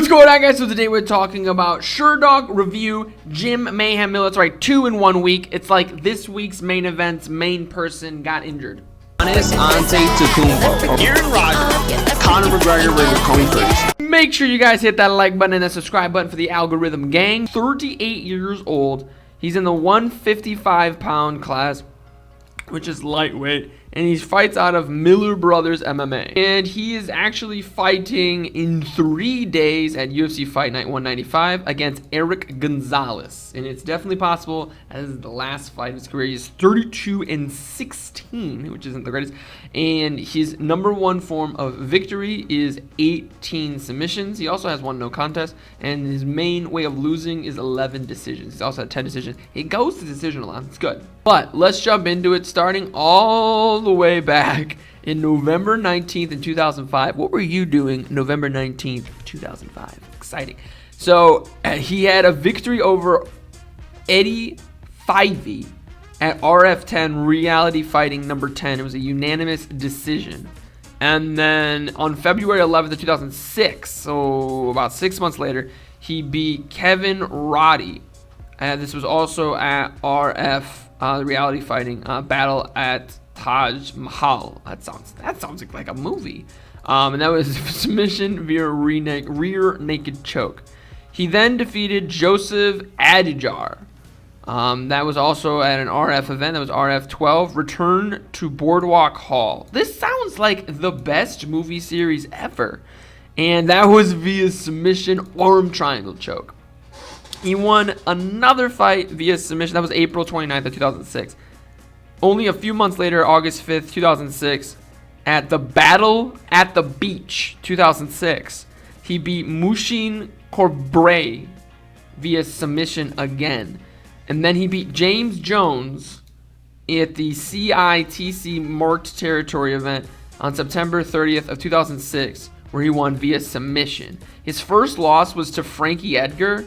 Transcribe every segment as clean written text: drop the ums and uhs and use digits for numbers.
What's going on, guys? So today we're talking about SHERDOG review, Jim Mayhem Miller. That's right, 2 in 1 week. It's like this week's main event's main person got injured. Aaron Rodgers, Conor McGregor versus Tony Ferguson. Make sure you guys hit that like button and that subscribe button for the algorithm gang. 38 years old. He's in the 155-pound class, which is lightweight, and he fights out of Miller Brothers MMA. And he is actually fighting in 3 days at UFC Fight Night 195 against Eric Gonzalez. And it's definitely possible, as the last fight of his career. He's 32-16, which isn't the greatest. And his #1 form of victory is 18 submissions. He also has 1 no contest, and his main way of losing is 11 decisions. He's also had 10 decisions. He goes to decision a lot. It's good. But let's jump into it, starting all the way back in November 19th in 2005. What were you doing November 19th, 2005? Exciting. So he had a victory over Eddie Fivey at RF10 Reality Fighting number 10. It was a unanimous decision. And then on February 11th of 2006, so about 6 months later, he beat Kevin Roddy. This was also at RF Reality Fighting battle at Taj Mahal. That sounds like a movie. And that was submission via rear naked choke. He then defeated Joseph Adijar. That was also at an RF event. That was RF12. Return to Boardwalk Hall. This sounds like the best movie series ever. And that was via submission arm triangle choke. He won another fight via submission. That was April 29th of 2006. Only a few months later, August 5th, 2006, at the Battle at the Beach 2006, he beat Mushin Corbray via submission again. And then he beat James Jones at the CITC Marked Territory event on September 30th of 2006, where he won via submission. His first loss was to Frankie Edgar,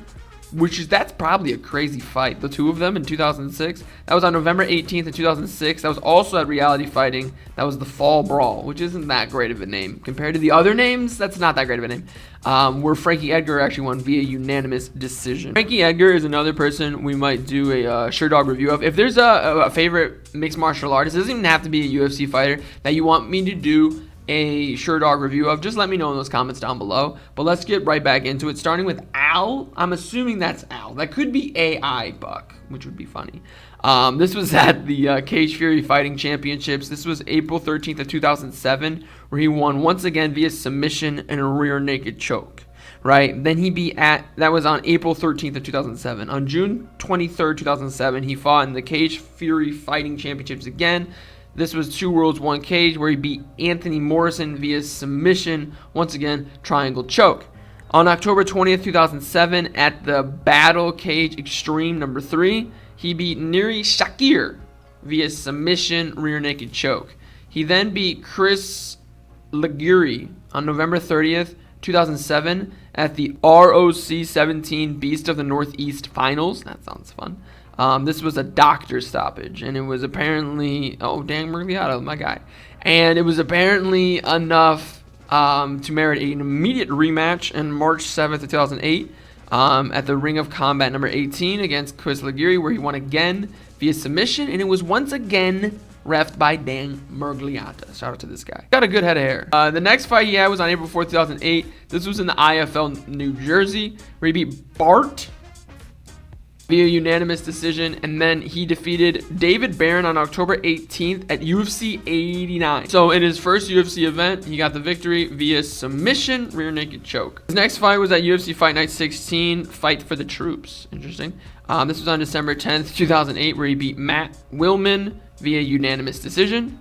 that's probably a crazy fight, the two of them in 2006. That was on November 18th in 2006. That was also at Reality Fighting. That was the Fall Brawl, which isn't that great of a name. Compared to the other names, that's not that great of a name. Where Frankie Edgar actually won via unanimous decision. Frankie Edgar is another person we might do a SHERDOG review of. If there's a favorite mixed martial artist, it doesn't even have to be a UFC fighter, that you want me to do a SHERDOG review of, just let me know in those comments down below. But let's get right back into it, starting with Al. I'm assuming that's Al. That could be AI Buck, which would be funny. This was at the Cage Fury Fighting Championships. This was April 13th of 2007, where he won once again via submission and a rear naked choke. Right? Then that was on April 13th of 2007. On June 23rd, 2007, he fought in the Cage Fury Fighting Championships again. This was 2 Worlds 1 Cage, where he beat Anthony Morrison via submission, once again, triangle choke. On October 20th, 2007, at the Battle Cage Extreme number 3, he beat Niri Shakir via submission, rear naked choke. He then beat Chris Laguirre on November 30th, 2007, at the ROC 17 Beast of the Northeast Finals. That sounds fun. This was a doctor stoppage, and it was apparently, Dan Mergliato, my guy. And it was apparently enough to merit an immediate rematch on March 7th of 2008 at the Ring of Combat number 18 against Chris Laguirre, where he won again via submission, and it was once again reffed by Dan Mergliata. Shout out to this guy. Got a good head of hair. The next fight he had was on April 4th, 2008. This was in the IFL New Jersey, where he beat Bart via unanimous decision, and then he defeated David Barron on October 18th at UFC 89. So in his first UFC event, he got the victory via submission, rear naked choke. His next fight was at UFC Fight Night 16, Fight for the Troops. Interesting. This was on December 10th, 2008, where he beat Matt Willman via unanimous decision.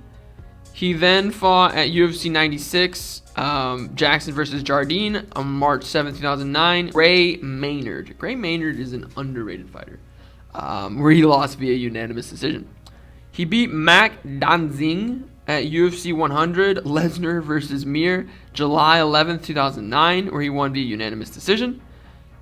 He then fought at UFC 96, Jackson versus Jardine on March 7th, 2009. Gray Maynard. Gray Maynard is an underrated fighter, where he lost via unanimous decision. He beat Mac Danzing at UFC 100, Lesnar versus Mir, July 11th, 2009, where he won via unanimous decision.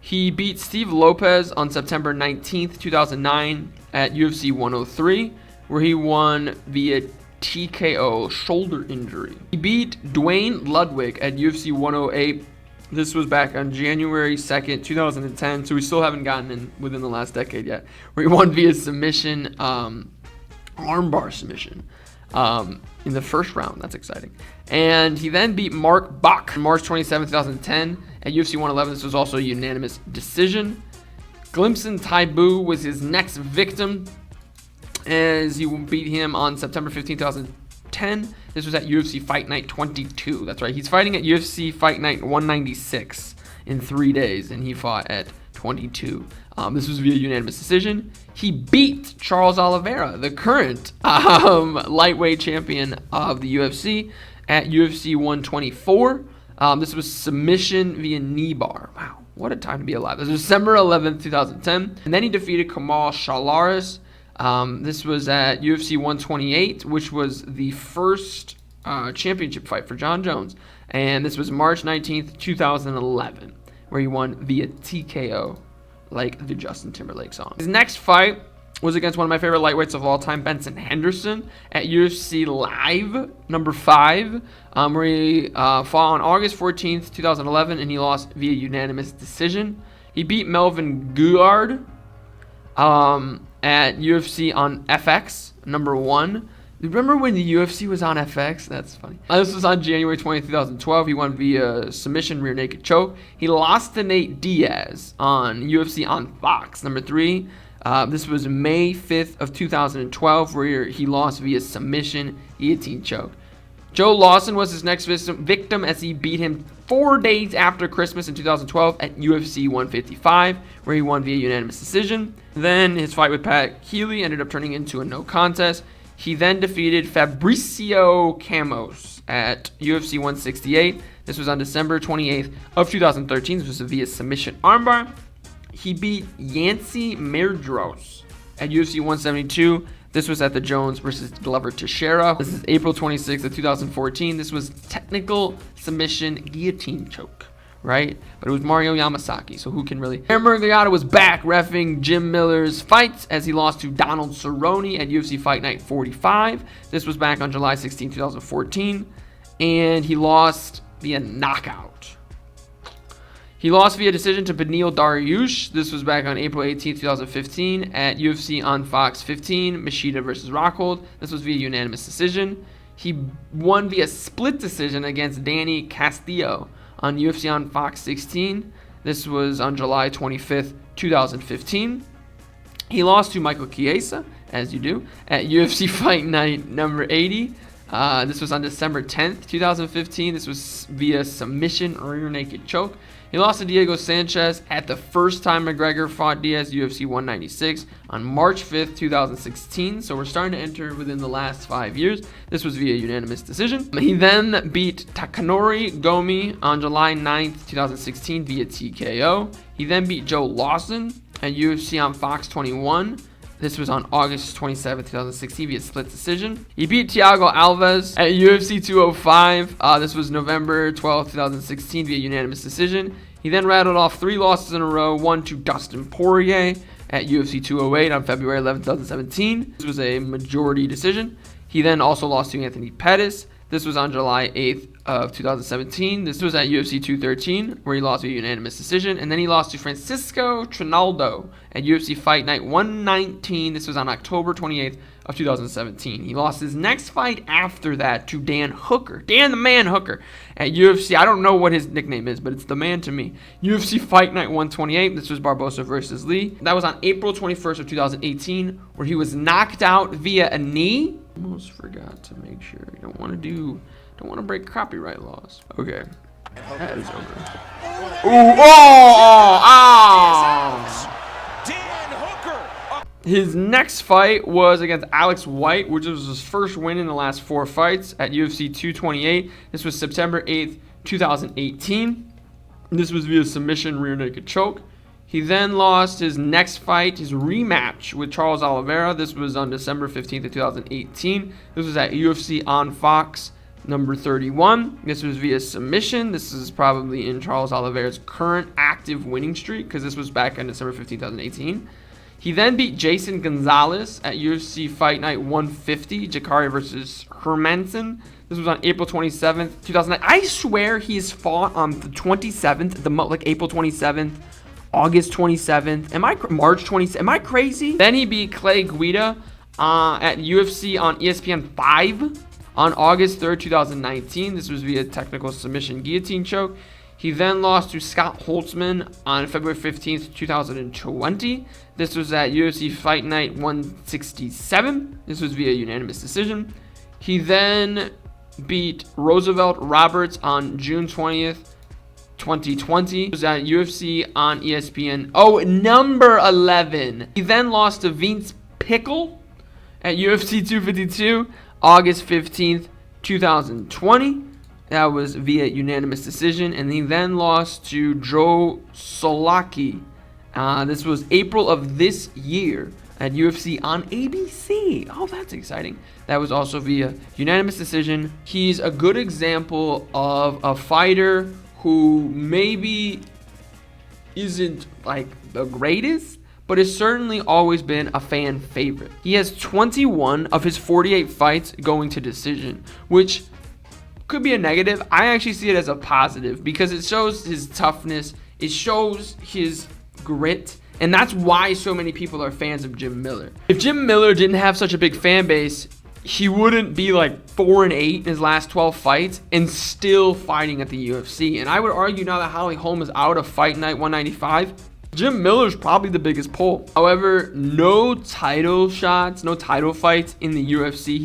He beat Steve Lopez on September 19th, 2009 at UFC 103, where he won via TKO, shoulder injury. He beat Dwayne Ludwig at UFC 108 This was back on January 2nd, 2010. So we still haven't gotten in within the last decade yet. Where he won via submission, armbar submission. In the first round. That's exciting. And he then beat Mark Bach on March 27, 2010 at UFC 111. This was also a unanimous decision. Glimson Taibu was his next victim as he beat him on September 15, 2010. This was at UFC Fight Night 22. That's right. He's fighting at UFC Fight Night 196 in 3 days, and he fought at 22. This was via unanimous decision. He beat Charles Oliveira, the current lightweight champion of the UFC, at UFC 124. This was submission via knee bar. Wow, what a time to be alive. This was December 11th, 2010. And then he defeated Kamal Shalaris. This was at UFC 128, which was the first championship fight for John Jones. And this was March 19th, 2011, where he won via TKO, like the Justin Timberlake song. His next fight was against one of my favorite lightweights of all time, Benson Henderson, at UFC Live number 5, where he fought on August 14th, 2011, and he lost via unanimous decision. He beat Melvin Guillard at UFC on FX number 1. Remember when the UFC was on FX? That's funny. This was on January 20th, 2012. He won via submission rear naked choke. He lost to Nate Diaz on UFC on Fox number 3. This was May 5th of 2012, where he lost via submission guillotine choke. Joe Lawson was his next victim as he beat him 4 days after Christmas in 2012 at UFC 155, where he won via unanimous decision. Then his fight with Pat Healy ended up turning into a no contest. He then defeated Fabricio Camos at UFC 168. This was on December 28th of 2013. This was via submission armbar. He beat Yancy Medeiros at UFC 172. This was at the Jones versus Glover Teixeira. This is April 26th of 2014. This was technical submission guillotine choke, right? But it was Mario Yamasaki, so who can really... Aaron Murgliata was back reffing Jim Miller's fights as he lost to Donald Cerrone at UFC Fight Night 45. This was back on July 16, 2014. And he lost via knockout. He lost via decision to Beneil Dariush. This was back on April 18, 2015 at UFC on Fox 15, Machida versus Rockhold. This was via unanimous decision. He won via split decision against Danny Castillo on UFC on Fox 16. This was on July 25th, 2015. He lost to Michael Chiesa, as you do, at UFC Fight Night number 80. This was on December 10th, 2015. This was via submission rear naked choke. He lost to Diego Sanchez at the first time McGregor fought Diaz, UFC 196, on March 5th, 2016. So we're starting to enter within the last 5 years. This was via unanimous decision. He then beat Takanori Gomi on July 9th, 2016 via TKO. He then beat Joe Lawson at UFC on Fox 21. This was on August 27, 2016 via split decision. He beat Thiago Alves at UFC 205. This was November 12, 2016 via unanimous decision. He then rattled off 3 losses in a row, one to Dustin Poirier at UFC 208 on February 11, 2017. This was a majority decision. He then also lost to Anthony Pettis. This was on July 8th of 2017. This was at UFC 213, where he lost via unanimous decision. And then he lost to Francisco Trinaldo at UFC Fight Night 119. This was on October 28th of 2017. He lost his next fight after that to Dan Hooker. Dan the Man Hooker at UFC. I don't know what his nickname is, but it's the man to me. UFC Fight Night 128. This was Barbosa versus Lee. That was on April 21st of 2018, where he was knocked out via a knee. Almost forgot to make sure. You don't want to break copyright laws. Okay. That is over. Ooh, Dan Hooker. His next fight was against Alex White, which was his first win in the last 4 fights at UFC 228. This was September 8th, 2018. This was via submission rear naked choke. He then lost his next fight, his rematch with Charles Oliveira. This was on December 15th of 2018. This was at UFC on Fox number 31. This was via submission. This is probably in Charles Oliveira's current active winning streak, because this was back on December 15th, 2018. He then beat Jason Gonzalez at UFC Fight Night 150, Jakari versus Hermanson. This was on April 27th, 2009. I swear he's fought on the 27th, like April 27th, August 27th. March 27th? Am I crazy? Then he beat Clay Guida at UFC on ESPN 5 on August 3rd, 2019. This was via technical submission guillotine choke. He then lost to Scott Holtzman on February 15th, 2020. This was at UFC Fight Night 167. This was via unanimous decision. He then beat Roosevelt Roberts on June 20th, 2020. It was at UFC on ESPN. Oh, number 11. He then lost to Vince Pickle at UFC 252, August 15th, 2020. That was via unanimous decision. And he then lost to Joe Solaki. This was April of this year at UFC on ABC. Oh, that's exciting. That was also via unanimous decision. He's a good example of a fighter who maybe isn't like the greatest, but has certainly always been a fan favorite. He has 21 of his 48 fights going to decision, which could be a negative. I actually see it as a positive because it shows his toughness, it shows his grit, and that's why so many people are fans of Jim Miller. If Jim Miller didn't have such a big fan base, he wouldn't be like 4-8 in his last 12 fights and still fighting at the UFC. And I would argue now that Holly Holm is out of Fight Night 195, Jim Miller's probably the biggest pull. However, no title shots, no title fights in the UFC.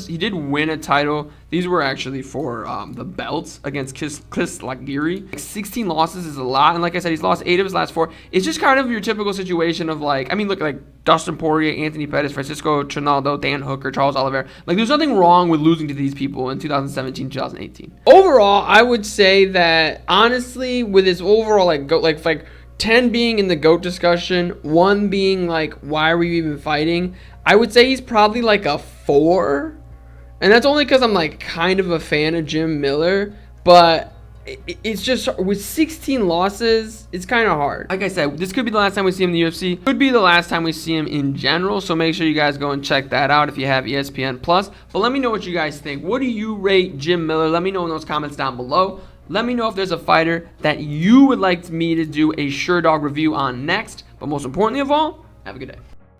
He did win a title. These were actually for the belts against Chris Laguirre. 16 losses is a lot, and like I said, he's lost 8 of his last 4. It's just kind of your typical situation of like, I mean, look, like Dustin Poirier, Anthony Pettis, Francisco Trinaldo, Dan Hooker, Charles Oliveira. Like, there's nothing wrong with losing to these people in 2017, 2018. Overall, I would say that honestly, with his overall like 10 being in the GOAT discussion, 1 being like, why are we even fighting? I would say he's probably like a 4. And that's only because I'm like kind of a fan of Jim Miller. But it's just with 16 losses, it's kind of hard. Like I said, this could be the last time we see him in the UFC. Could be the last time we see him in general. So make sure you guys go and check that out if you have ESPN Plus. But let me know what you guys think. What do you rate Jim Miller? Let me know in those comments down below. Let me know if there's a fighter that you would like me to do a SHERDOG review on next. But most importantly of all, have a good day.